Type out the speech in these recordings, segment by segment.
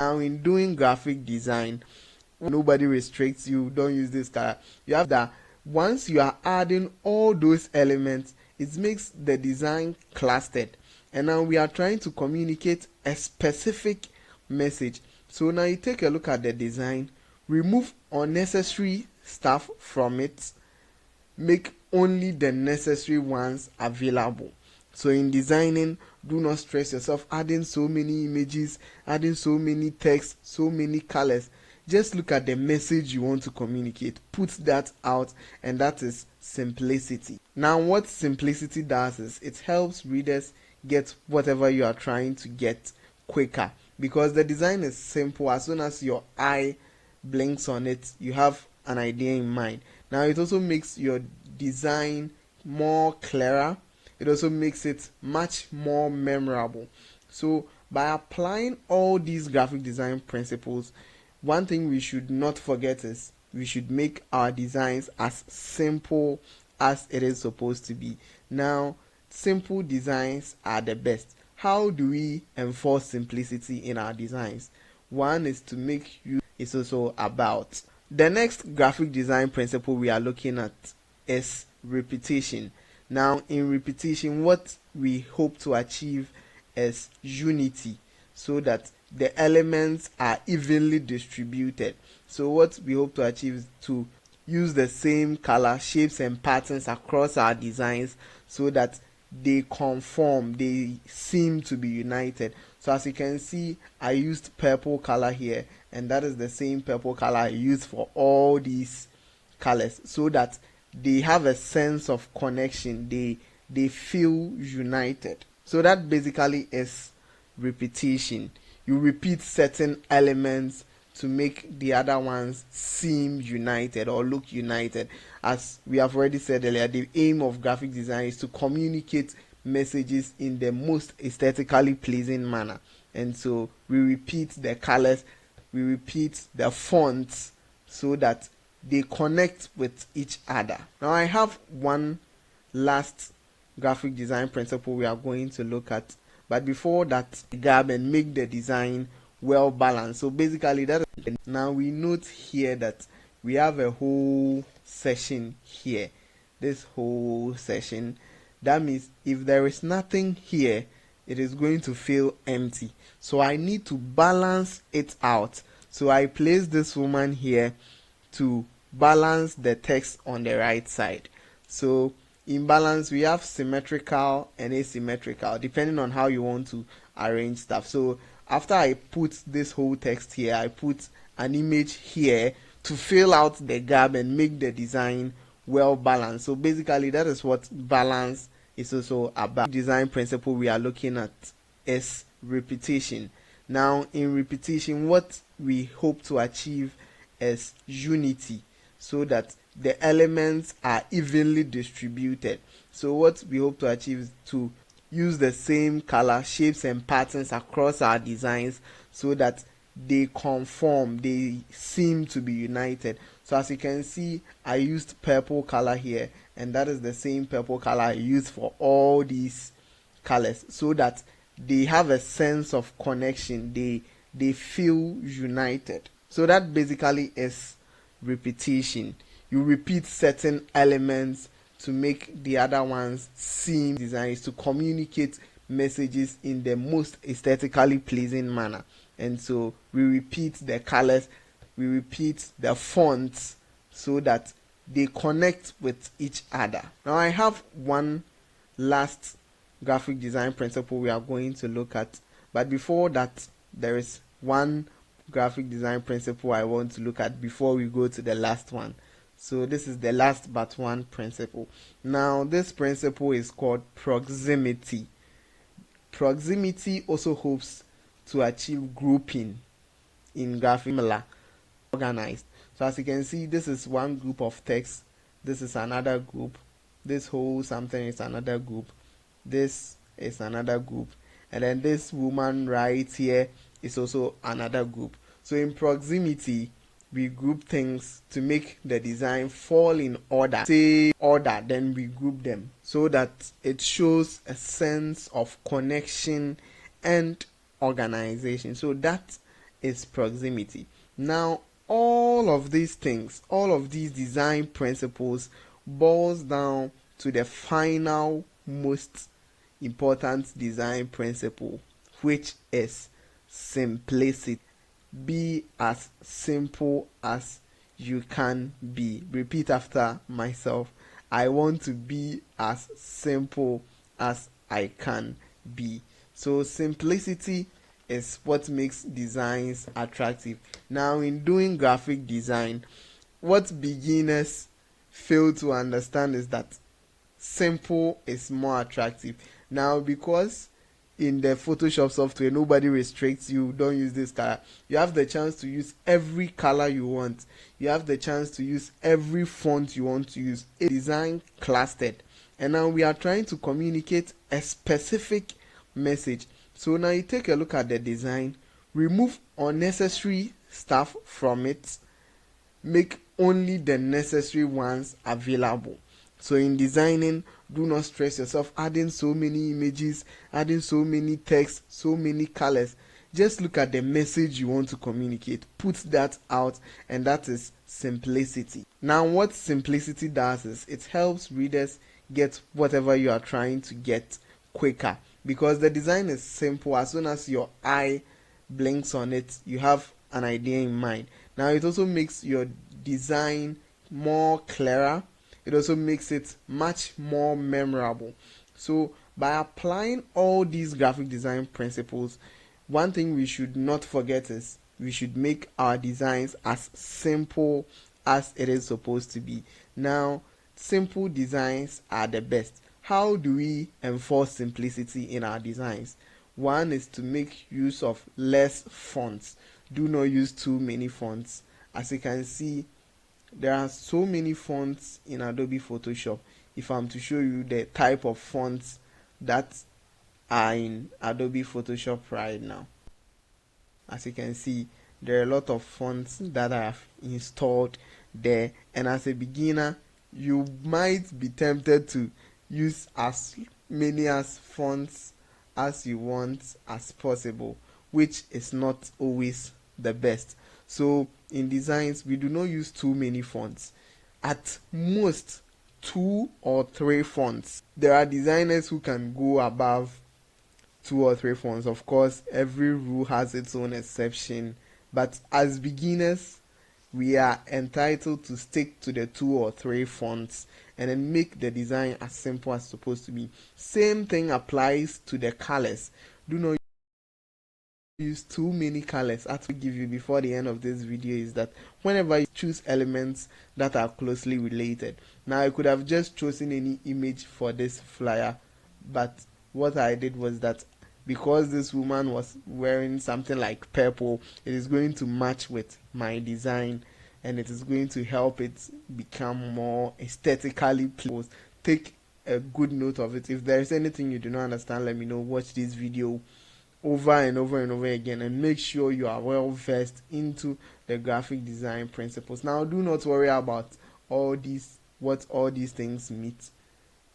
Now in doing graphic design, nobody restricts you, don't use this color. You have that once you are adding all those elements, it makes the design clustered, and now we are trying to communicate a specific message. So now you take a look at the design, remove unnecessary stuff from it, make only the necessary ones available. So in designing, do not stress yourself adding so many images, adding so many text, so many colors. Just look at the message you want to communicate, put that out, and that is simplicity. Now what simplicity does is it helps readers get whatever you are trying to get quicker, because the design is simple. As soon as your eye blinks on it, you have an idea in mind. Now it also makes your design more clearer. It also makes it much more memorable. So by applying all these graphic design principles, one thing we should not forget is we should make our designs as simple as it is supposed to be. Now, simple designs are the best. How do we enforce simplicity in our designs? One is to make you is also about. The next graphic design principle we are looking at is repetition. Now in repetition, what we hope to achieve is unity, so that the elements are evenly distributed. So what we hope to achieve is to use the same color, shapes and patterns across our designs so that they conform, they seem to be united. So as you can see, I used purple color here, and that is the same purple color I used for all these colors, so that they have a sense of connection, they feel united. So that basically is repetition. You repeat certain elements to make the other ones seem united or look united. As we have already said earlier, the aim of graphic design is to communicate messages in the most aesthetically pleasing manner. And so we repeat the colors, we repeat the fonts so that they connect with each other. Now I have one last graphic design principle we are going to look at, but before that, gap and make the design well balanced. So basically that is, now we note here that we have a whole section here, this whole section. That means if there is nothing here, it is going to feel empty. So I need to balance it out. So I place this woman here to balance the text on the right side. So in balance, we have symmetrical and asymmetrical depending on how you want to arrange stuff. So after I put this whole text here, I put an image here to fill out the gap and make the design well balanced. So basically that is what balance is also about. Design principle we are looking at is repetition. Now in repetition, what we hope to achieve is unity, so that the elements are evenly distributed. So what we hope to achieve is to use the same color, shapes and patterns across our designs so that they conform, they seem to be united. So as you can see, I used purple color here, and that is the same purple color I used for all these colors, so that they have a sense of connection, they feel united. So that basically is repetition. You repeat certain elements to make the other ones seem. Design is to communicate messages in the most aesthetically pleasing manner. And so we repeat the colors, we repeat the fonts so that they connect with each other. Now I have one last graphic design principle we are going to look at, but before that, there is one graphic design principle I want to look at before we go to the last one. So this is the last but one principle. Now this principle is called proximity. Proximity also hopes to achieve grouping in graphic organized. So as you can see, this is one group of text, this is another group, this whole something is another group, this is another group, and then this woman right here is also another group. So in proximity, we group things to make the design fall in order. Say order, then we group them so that it shows a sense of connection and organization. So that is proximity. Now, all of these things, all of these design principles boils down to the final most important design principle, which is simplicity. Be as simple as you can be. Repeat after myself. I want to be as simple as I can be. So simplicity is what makes designs attractive. Now, in doing graphic design, what beginners fail to understand is that simple is more attractive. Now, because in the Photoshop software nobody restricts you, don't use this color, you have the chance to use every color you want, you have the chance to use every font you want to use. A design clustered, and now we are trying to communicate a specific message. So now you take a look at the design, remove unnecessary stuff from it, make only the necessary ones available. So in designing, do not stress yourself adding so many images, adding so many text, so many colors. Just look at the message you want to communicate, put that out, and that is simplicity. Now, what simplicity does is it helps readers get whatever you are trying to get quicker, because the design is simple. As soon as your eye blinks on it, you have an idea in mind. Now, it also makes your design more clearer. It also makes it much more memorable. So by applying all these graphic design principles, one thing we should not forget is we should make our designs as simple as it is supposed to be. Now, simple designs are the best. How do we enforce simplicity in our designs? One is to make use of less fonts. Do not use too many fonts. As you can see, there are so many fonts in Adobe Photoshop. If I'm to show you the type of fonts that are in Adobe Photoshop right now, as you can see, there are a lot of fonts that I have installed there, and as a beginner you might be tempted to use as many as fonts as you want as possible, which is not always the best. So in designs, we do not use too many fonts. At most 2 or 3 fonts. There are designers who can go above 2 or 3 fonts. Of course, every rule has its own exception, but as beginners, we are entitled to stick to the 2 or 3 fonts and then make the design as simple as supposed to be. Same thing applies to the colors. Do not use too many colors. What I will give you before the end of this video is that whenever you choose elements that are closely related. Now, I could have just chosen any image for this flyer, but what I did was that because this woman was wearing something like purple, it is going to match with my design and it is going to help it become more aesthetically pleasing. Take a good note of it. If there is anything you do not understand, let me know. Watch this video over and over and over again and make sure you are well versed into the graphic design principles. Now, do not worry about what all these things meet.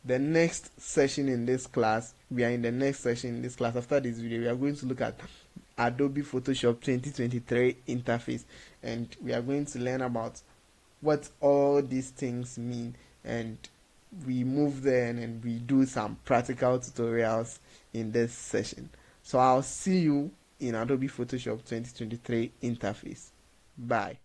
The next session in this class, we are in the next session in this class. After this video, we are going to look at Adobe Photoshop 2023 interface, and we are going to learn about what all these things mean, and we move there and we do some practical tutorials in this session. So I'll see you in Adobe Photoshop 2023 interface. Bye.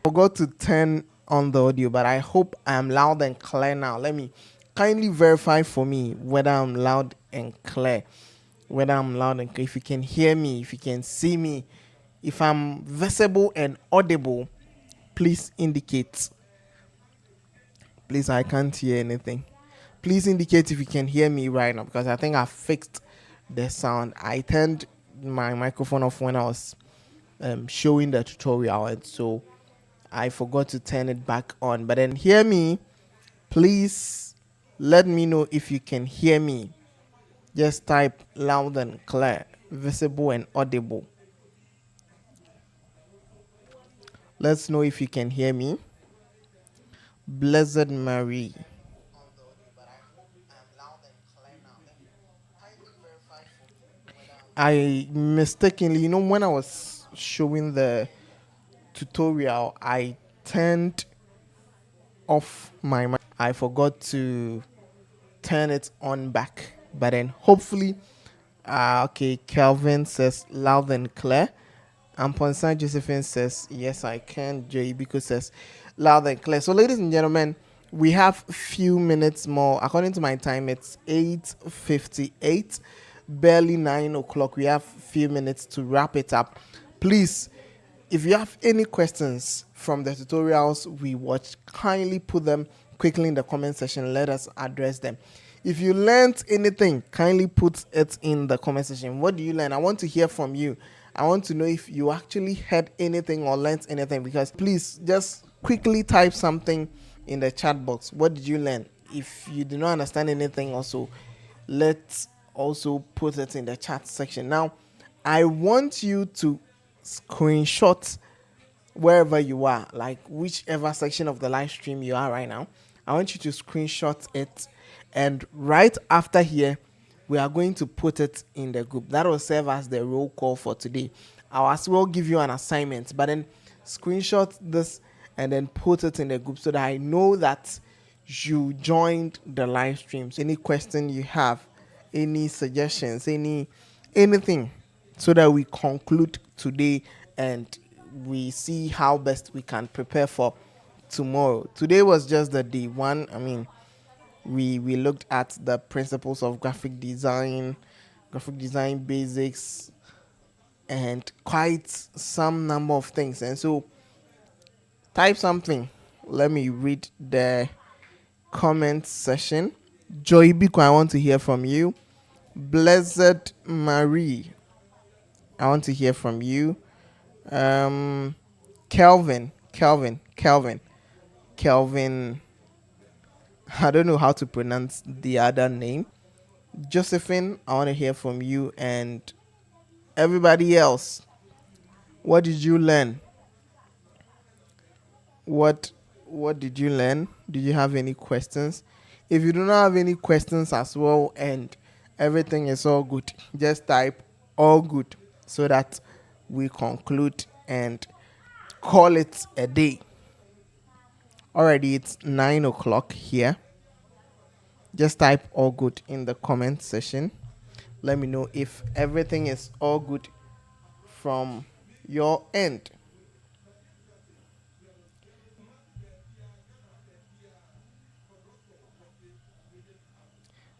Forgot to turn on the audio, but I hope I am loud and clear now. Let me kindly verify for me whether I'm loud and clear. Whether I'm loud and clear. If you can hear me, if you can see me, if I'm visible and audible, please indicate. Please, I can't hear anything. Please indicate if you can hear me right now, because I think I fixed the sound. I turned my microphone off when I was showing the tutorial, and so I forgot to turn it back on. But then hear me. Please let me know if you can hear me. Just type loud and clear, visible and audible. Let's know if you can hear me. Blessed Mary. I mistakenly, when I was showing the tutorial, I turned off my mic. I forgot to turn it on back. But then hopefully, okay, Kelvin says loud and clear. And Ponsan Josephine says, yes, I can. Joey Biko says loud and clear. So, ladies and gentlemen, we have a few minutes more. According to my time, it's 8:58, barely 9 o'clock. We have a few minutes to wrap it up. Please, if you have any questions from the tutorials we watched, kindly put them quickly in the comment section. Let us address them. If you learned anything, kindly put it in the comment section. What do you learn? I want to hear from you. I want to know if you actually heard anything or learned anything, because please just quickly type something in the chat box. What did you learn? If you do not understand anything also, let's also put it in the chat section. Now, I want you to screenshot wherever you are, like whichever section of the live stream you are right now. I want you to screenshot it, and right after here, we are going to put it in the group. That will serve as the roll call for today. I'll as well give you an assignment, but then screenshot this and then put it in the group so that I know that you joined the live stream. So any question you have, any suggestions, anything, so that we conclude today and we see how best we can prepare for tomorrow. Today was just the day one. I mean, we looked at the principles of graphic design basics, and quite some number of things. And so type something. Let me read the comment section. Joy Biko, I want to hear from you. Blessed Marie, I want to hear from you. Kelvin, I don't know how to pronounce the other name. Josephine, I want to hear from you. And everybody else, what did you learn? What did you learn? Did you have any questions? If you do not have any questions as well and everything is all good, just type all good so that we conclude and call it a day. Already it's 9 o'clock here. Just type all good in the comment section. Let me know if everything is all good from your end.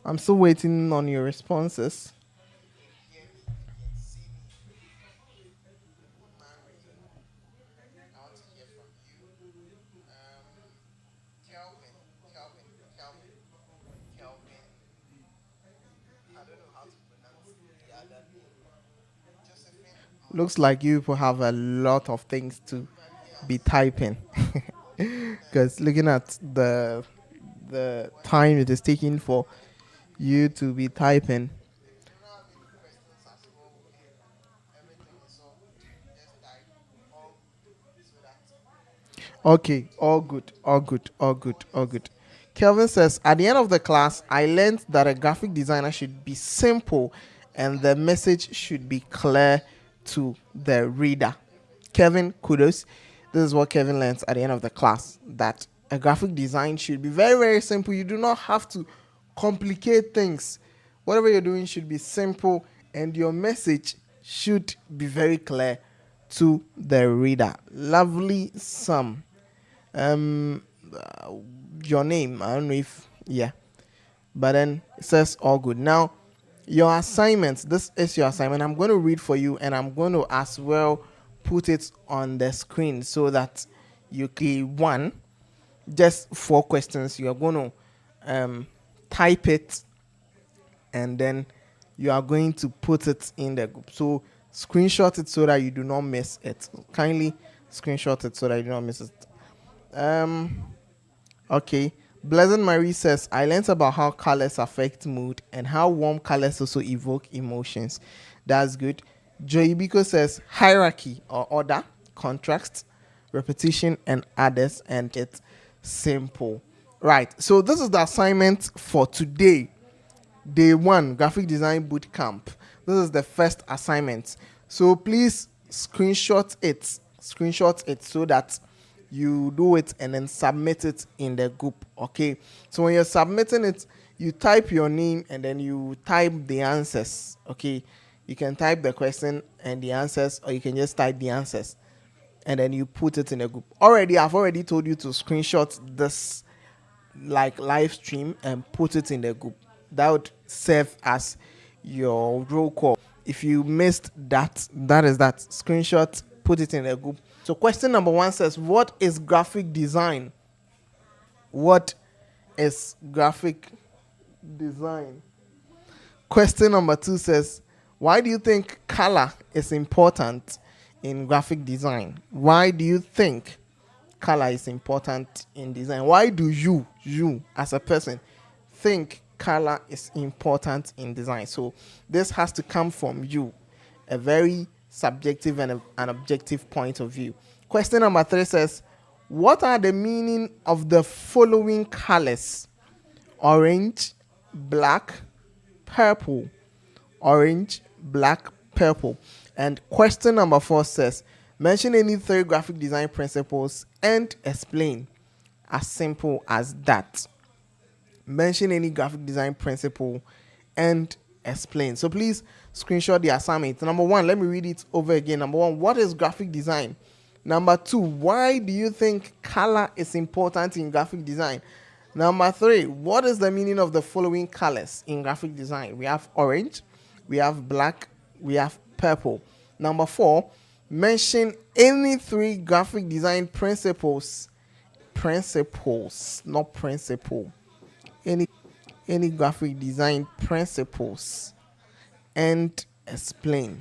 I'm still waiting on your responses. Looks like you people have a lot of things to be typing, because looking at the time it is taking for you to be typing. Okay, all good. Kelvin says, at the end of the class, I learned that a graphic designer should be simple and the message should be clear to the reader. Kevin, kudos. This is what Kevin learns at the end of the class, that a graphic design should be very, very simple. You do not have to complicate things. Whatever you're doing should be simple and your message should be very clear to the reader. Lovely Sam. Your name, I don't know if, yeah, but then it says all good. Now, your assignment, this is your assignment. I'm going to read for you, and I'm going to as well put it on the screen so that you can, one, just 4 questions. You are going to type it, and then you are going to put it in the group. So screenshot it so that you do not miss it. Kindly screenshot it so that you do not miss it. Okay. Blessed Marie says, I learned about how colors affect mood and how warm colors also evoke emotions. That's good. Joy Biko says, hierarchy or order, contrast, repetition, and others, and it's simple. Right. So this is the assignment for today. Day 1, graphic design boot camp. This is the first assignment. So please screenshot it so that you do it and then submit it in the group. Okay, so when you're submitting it, you type your name and then you type the answers. Okay, you can type the question and the answers, or you can just type the answers and then you put it in the group. I've already told you to screenshot this like live stream and put it in the group. That would serve as your roll call. If you missed that, that is that. Screenshot, put it in the group. So question number 1 says, what is graphic design? What is graphic design? Question number 2 says, why do you think color is important in graphic design? Why do you think color is important in design? Why do you as a person think color is important in design? So this has to come from you, a very subjective and an objective point of view. Question number 3 says, what are the meaning of the following colors? Orange, black, purple. Orange, black, purple. And question number 4 says, mention any 3 graphic design principles and explain. As simple as that. Mention any graphic design principle and explain. So please screenshot the assignment. Number 1, let me read it over again. Number 1, what is graphic design? Number 2, why do you think color is important in graphic design? Number 3, what is the meaning of the following colors in graphic design? We have orange, we have black, we have purple. Number 4, mention any 3 graphic design principles, not principle. Any graphic design principles and explain.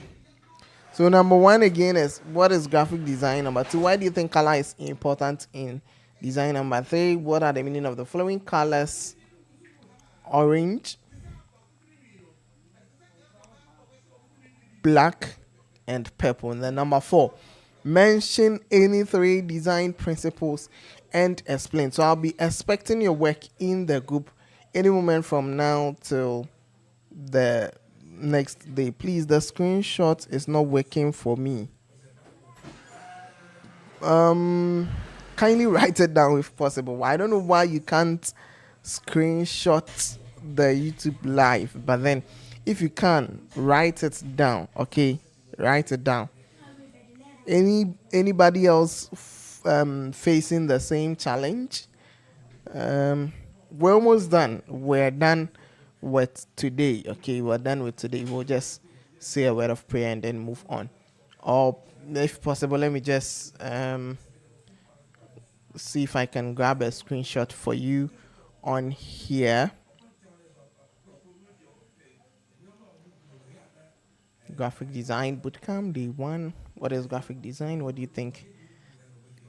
So number 1 again is, what is graphic design? Number 2, why do you think color is important in design? Number 3, what are the meaning of the following colors? Orange, black, and purple. And then number 4, mention any 3 design principles and explain. So I'll be expecting your work in the group any moment from now till the next day. Please, the screenshot is not working for me. Kindly write it down if possible. I don't know why you can't screenshot the YouTube live, but then if you can, write it down. Okay, write it down. Anybody else facing the same challenge? We're almost done. We're done with today. Okay, we're done with today. We'll just say a word of prayer and then move on. Or if possible, let me just see if I can grab a screenshot for you on here. Graphic design bootcamp day 1. What is graphic design? What do you think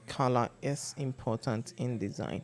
color is important in design?